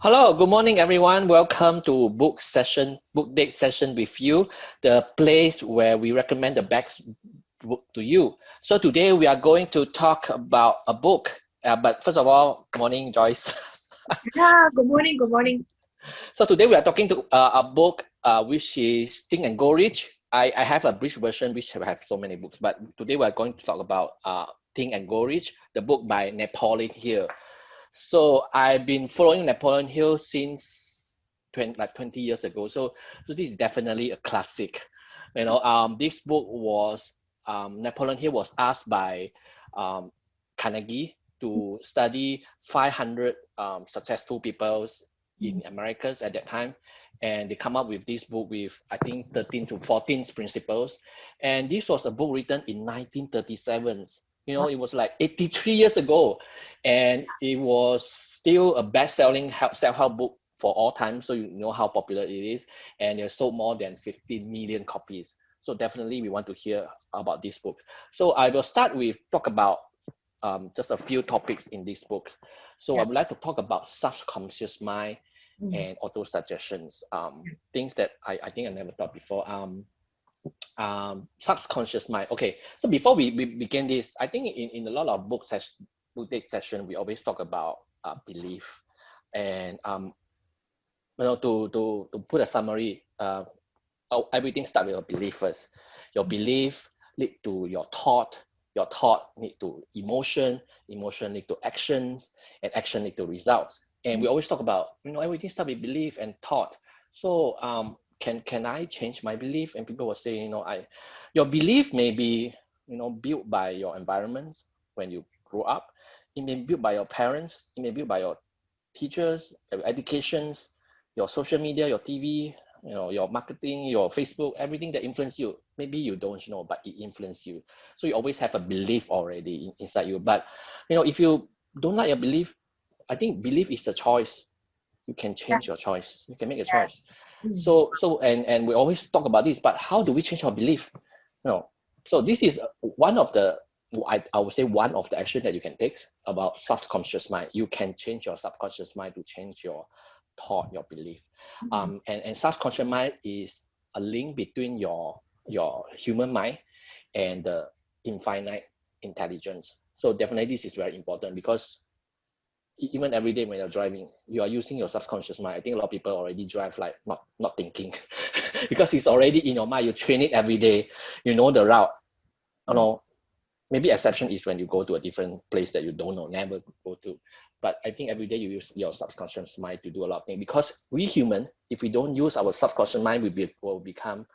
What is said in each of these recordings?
Hello, good morning, everyone. Welcome to book date session with you, the place where we recommend the best book to you. So today we are going to talk about a book. But first of all, morning, Joyce. Yeah, good morning, good morning. So today we are talking to a book which is Think and Go Rich. I have a brief version which have so many books, but today we are going to talk about Think and Go Rich, the book by Napoleon Hill. So I've been following Napoleon Hill since 20 years ago. So this is definitely a classic. This book was Napoleon Hill was asked by um, Carnegie to study 500 successful people in Americas at that time, and they come up with this book with I think 13 to 14 principles, and this was a book written in 1937. It was like 83 years ago, and it was still a best-selling self-help book for all time. So you know how popular it is, and it sold more than 15 million copies. So definitely we want to hear about this book. So I will start with talk about just a few topics in this book. So I Yeah. would like to talk about subconscious mind Mm. and auto suggestions, things that I think I never thought before. Subconscious mind. Okay, so before we begin this, I think in a lot of book day session, we always talk about belief, and to put a summary, everything starts with a belief first. Your belief lead to your thought lead to emotion lead to actions, and action lead to results. And we always talk about everything starts with belief and thought. So can I change my belief? And people will say, your belief may be built by your environment when you grew up. It may be built by your parents. It may be built by your teachers, your educations, your social media, your TV, your marketing, your Facebook, everything that influence you. Maybe you don't know, but it influence you. So you always have a belief already inside you. But if you don't like your belief, I think belief is a choice. You can Yeah, change your choice. You can make a yeah. choice. Mm. So we always talk about this, but how do we change our belief? You know, so this is one of the I would say one of the action that you can take about subconscious mind. You can change your subconscious mind to change your thought, your belief. Mm. And subconscious mind is a link between your human mind and the infinite intelligence. So definitely this is very important because even every day when you're driving, you are using your subconscious mind. I think a lot of people already drive like not thinking because it's already in your mind. You train it every day. You know the route. You Mm. know, maybe exception is when you go to a different place that you don't know, never go to. But I think every day you use your subconscious mind to do a lot of things because we human, if we don't use our subconscious mind, will become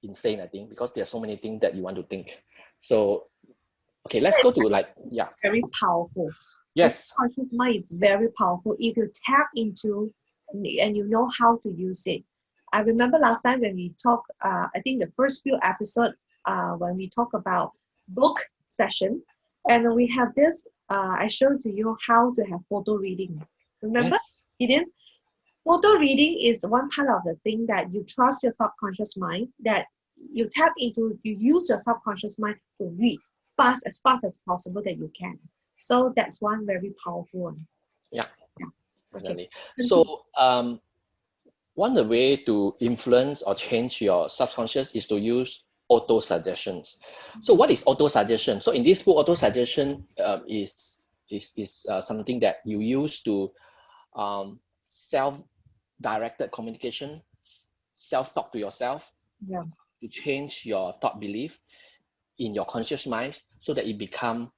insane. I think because there's so many things that you want to think. So okay, let's go to like yeah, Very powerful. The yes, subconscious mind is very powerful if you tap into and you know how to use it. I remember last time when we talked, I think the first few episodes, when we talk about book session, and we have this, I showed to you how to have photo reading. Remember, yes. Gideon? Photo reading is one part of the thing that you trust your subconscious mind, that you tap into, you use your subconscious mind to read fast as possible that you can. So that's one very powerful one. Yeah, Yeah. Okay. definitely. Continue. So one of the way to influence or change your subconscious is to use auto suggestions. So what is auto suggestion? So in this book, auto suggestion is something that you use to self-directed communication, self-talk to yourself Yeah. to change your thought belief in your conscious mind so that it become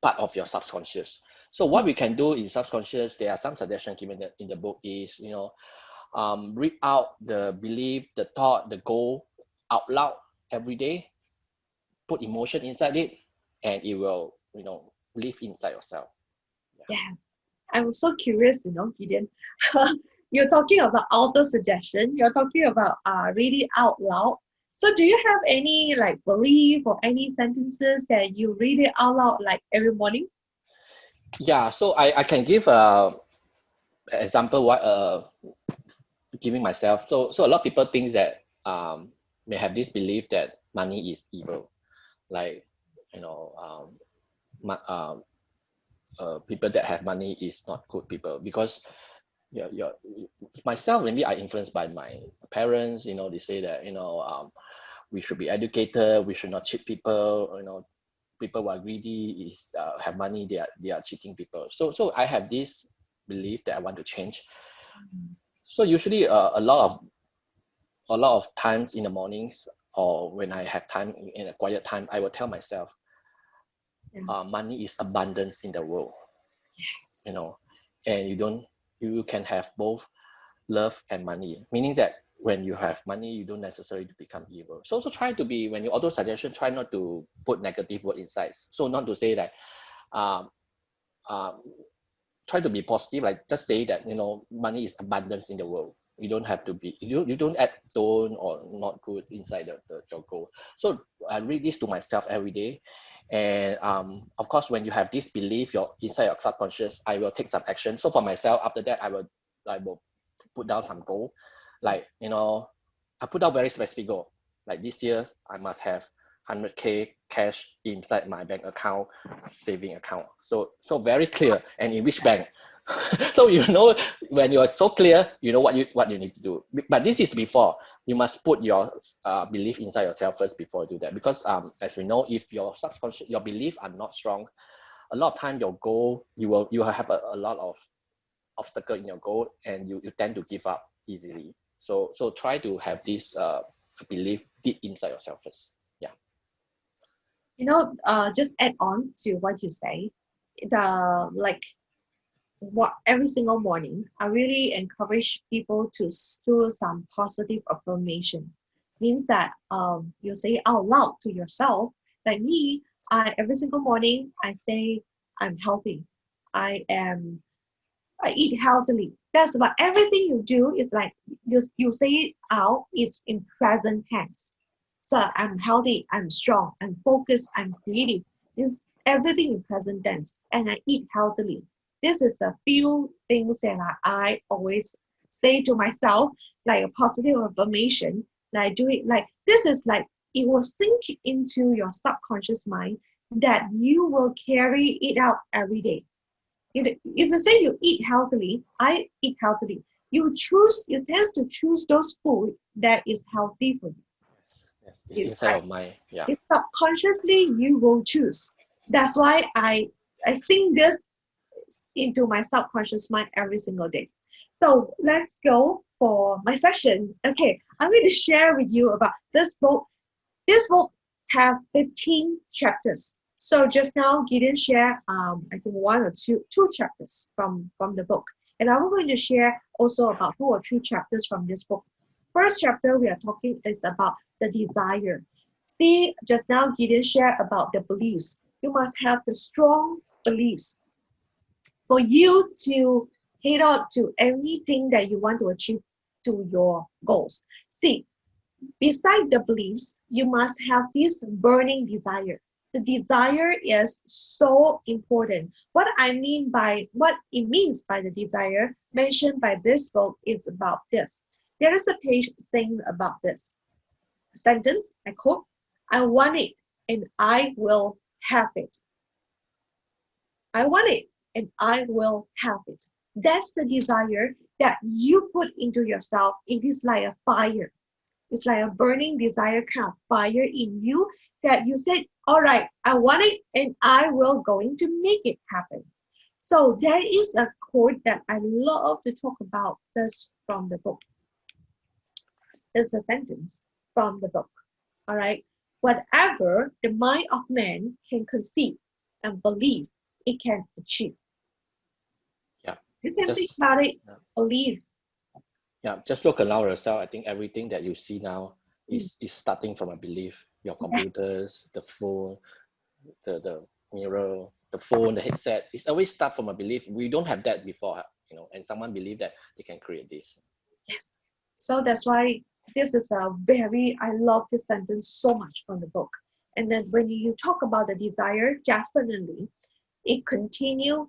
part of your subconscious. So what we can do in subconscious, there are some suggestions given in the book is, read out the belief, the thought, the goal out loud every day, put emotion inside it, and it will, live inside yourself. Yeah. Yes. I'm so curious, Gideon. You're talking about auto suggestion. You're talking about reading out loud. So do you have any like belief or any sentences that you read it out loud like every morning? Yeah, so I can give example what giving myself. So a lot of people think that may have this belief that money is evil, like you know people that have money is not good people because myself, maybe I influenced by my parents. They say that we should be educated, we should not cheat people. People who are greedy is have money, they are cheating people. So I have this belief that I want to change. So usually a lot of times in the mornings, or when I have time in a quiet time, I will tell myself, money is abundance in the world. Yes. And you can have both love and money, meaning that when you have money, you don't necessarily become evil. So also try to be, when you auto suggestion, try not to put negative word inside. So not to say that um, um, try to be positive, like just say that money is abundance in the world. You don't have to be, you don't add don't or not good inside your goal. So I read this to myself every day. And of course, when you have this belief, your inside your subconscious, I will take some action. So for myself, after that, I will put down some goal. Like I put down very specific goal. Like this year I must have 100K cash inside my bank account, saving account. So very clear, and in which bank. So when you are so clear, you know what you need to do. But this is before. You must put your belief inside yourself first before you do that. Because as we know, if your subconscious, your belief are not strong, a lot of time your goal, you will have a lot of obstacle in your goal, and you tend to give up easily. So try to have this belief deep inside yourself first. Yeah. Just add on to what you say, what every single morning, I really encourage people to do some positive affirmation. Means that you say out loud to yourself. Like me, every single morning I say I'm healthy. I am. I eat healthily. That's what everything you do is like you say it out. It's in present tense. So I'm healthy. I'm strong. I'm focused. I'm creative. It's everything in present tense, and I eat healthily. This is a few things that I always say to myself, like a positive affirmation. Like do it like this is like it will sink into your subconscious mind that you will carry it out every day. If you say you eat healthily, I eat healthily. You tend to choose those food that is healthy for you. Yes, it's inside Right? of my, yeah. If subconsciously you will choose. That's why I sink this into my subconscious mind every single day. So let's go for my session. Okay, I'm going to share with you about this book. This book have 15 chapters. So just now, Gideon shared, I think one or two chapters from the book. And I'm going to share also about 2 or 3 chapters from this book. First chapter we are talking is about the desire. See, just now Gideon shared about the beliefs. You must have the strong beliefs for you to head out to anything that you want to achieve to your goals. See, beside the beliefs, you must have this burning desire. The desire is so important. What it means by the desire mentioned by this book is about this. There is a page saying about this sentence, I quote, I want it and I will have it. I want it and I will have it. That's the desire that you put into yourself. It is like a fire. It's like a burning desire kind of fire in you that you said, all right, I want it and I will going to make it happen. So there is a quote that I love to talk about this from the book. There's a sentence from the book. All right. Whatever the mind of man can conceive and believe, it can achieve. Yeah. You can think about it, believe. Yeah, just look around yourself. I think everything that you see now is starting from a belief. Your computers, the phone, the mirror, the phone, the headset. It's always start from a belief. We don't have that before, and someone believe that they can create this. Yes. So that's why this is I love this sentence so much from the book. And then when you talk about the desire, definitely it continue.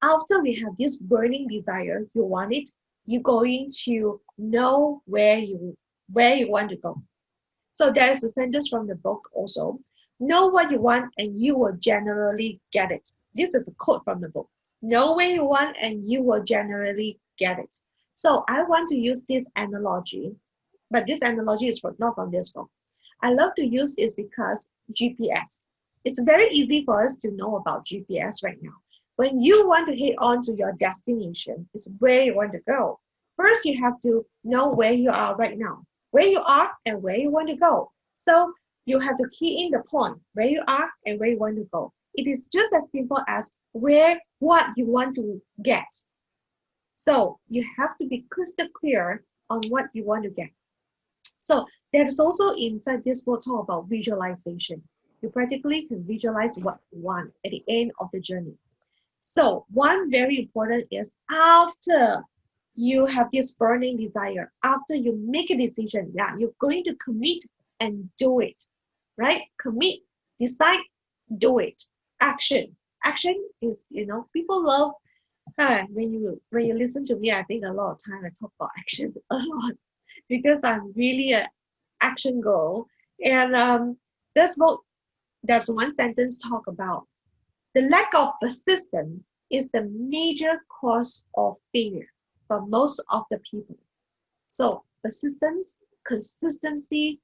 After we have this burning desire, you want it, you're going to know where you want to go. So there's a sentence from the book also. Know what you want and you will generally get it. This is a quote from the book. Know where you want, and you will generally get it. So I want to use this analogy, but this analogy is not from this book. I love to use it because GPS. It's very easy for us to know about GPS right now. When you want to head on to your destination, it's where you want to go. First, you have to know where you are right now, where you are and where you want to go. So you have to key in the point, where you are and where you want to go. It is just as simple as what you want to get. So you have to be crystal clear on what you want to get. So there is also inside this book talk about visualization. You practically can visualize what you want at the end of the journey. So one very important is after you have this burning desire, after you make a decision, yeah, you're going to commit and do it, right? Commit, decide, do it. Action. Action is, people love, when you listen to me, I think a lot of time I talk about action a lot because I'm really an action girl. And this book, there's one sentence talk about the lack of persistence is the major cause of failure for most of the people. So persistence, consistency,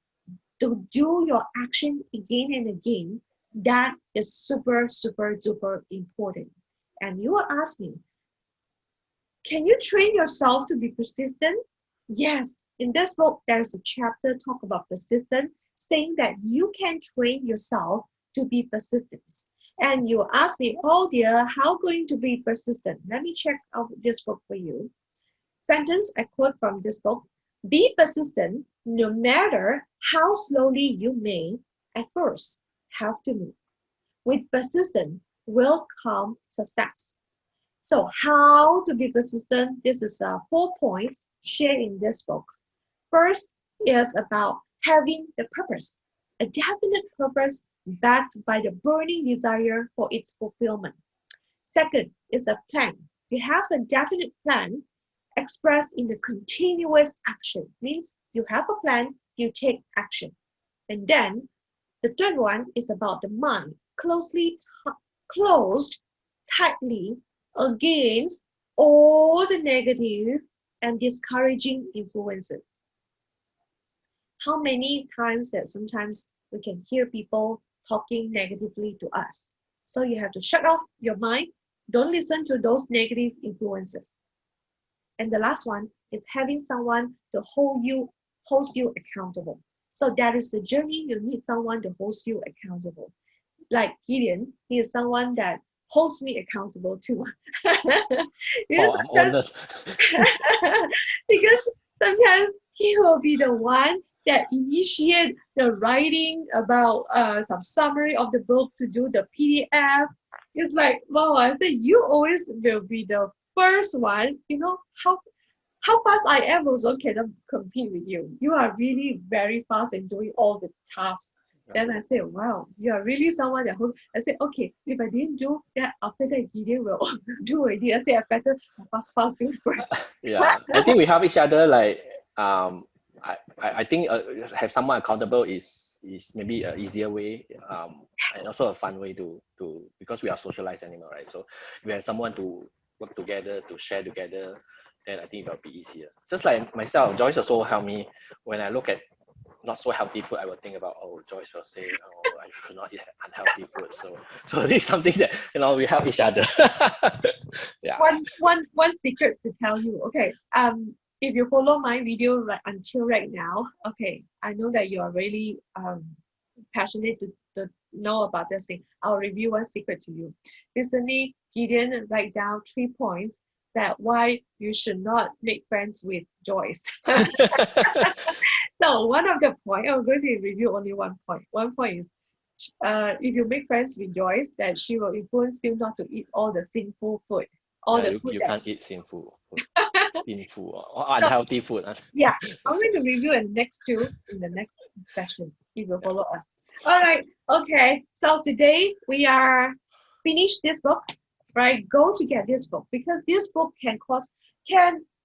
to do your action again and again, that is super, super duper important. And you will ask me, can you train yourself to be persistent? Yes. In this book, there's a chapter talk about persistence, saying that you can train yourself to be persistent. And you ask me, oh dear, how going to be persistent? Let me check out this book for you. Sentence I quote from this book: be persistent no matter how slowly you may at first have to move. With persistence will come success. So how to be persistent? This is 4 points shared in this book. First is about having the purpose, a definite purpose backed by the burning desire for its fulfillment. Second is a plan. You have a definite plan expressed in the continuous action. Means you have a plan, you take action. And then the third one is about the mind, closed tightly against all the negative and discouraging influences. How many times that sometimes we can hear people talking negatively to us? So you have to shut off your mind. Don't listen to those negative influences. And the last one is having someone to hold you accountable. So that is the journey. You need someone to hold you accountable. Like Gideon, he is someone that holds me accountable too. because, I'm honored. because sometimes he will be the one that initiate the writing about some summary of the book to do the PDF. It's like, wow, I said, you always will be the first one. How fast I am also cannot compete with you. You are really very fast in doing all the tasks. Then I say, wow, you are really someone that hosts. I said, okay, if I didn't do that, after that, Gideon will do already. I say, I better fast do first. Yeah, I think we help each other. Like, I think have someone accountable is maybe an easier way, and also a fun way to because we are socialized animal, right? So if we have someone to work together, to share together, then I think it'll be easier. Just like myself, Joyce also helped me when I look at not so healthy food. I will think about, oh, Joyce will say, oh, I should not eat unhealthy food. So this is something that we help each other. Yeah. One secret to tell you. Okay. If you follow my video until right now, okay, I know that you are really passionate to know about this thing. I'll review one secret to you. Recently, Gideon write down 3 points that why you should not make friends with Joyce. So one of the point, I'm going to review only 1 point. 1 point is, if you make friends with Joyce, that she will influence you not to eat all the sinful food. You can't eat sinful food. Sinful or unhealthy food. Yeah, I'm going to review in the next session if you follow us. All right, okay. So today we are finished this book, right? Go to get this book because this book can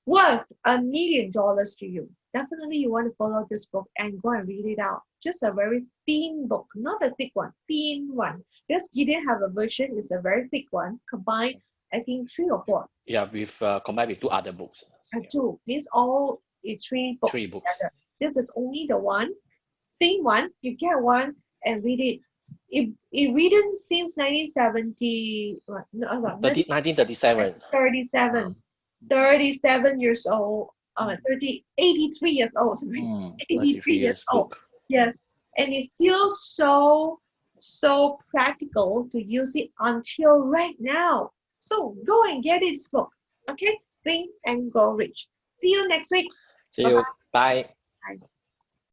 worth $1 million to you. Definitely you want to follow this book and go and read it out. Just a very thin book, not a thick one, thin one. Because Gideon have a version, it's a very thick one, combined I think 3 or 4. Yeah, we've combined with 2 other books. Yeah. 2 means all it's 3 books 3 books. together. This is only the one, thin one. You get one and read it. It written since 1970, what, no, 1937. 37, 37 years old, 83 years old, sorry, 83 years old. Book. Yes, and it's still so practical to use it until right now. So go and get this book. Okay, Think and Grow Rich. See you next week. See you. Bye. Bye.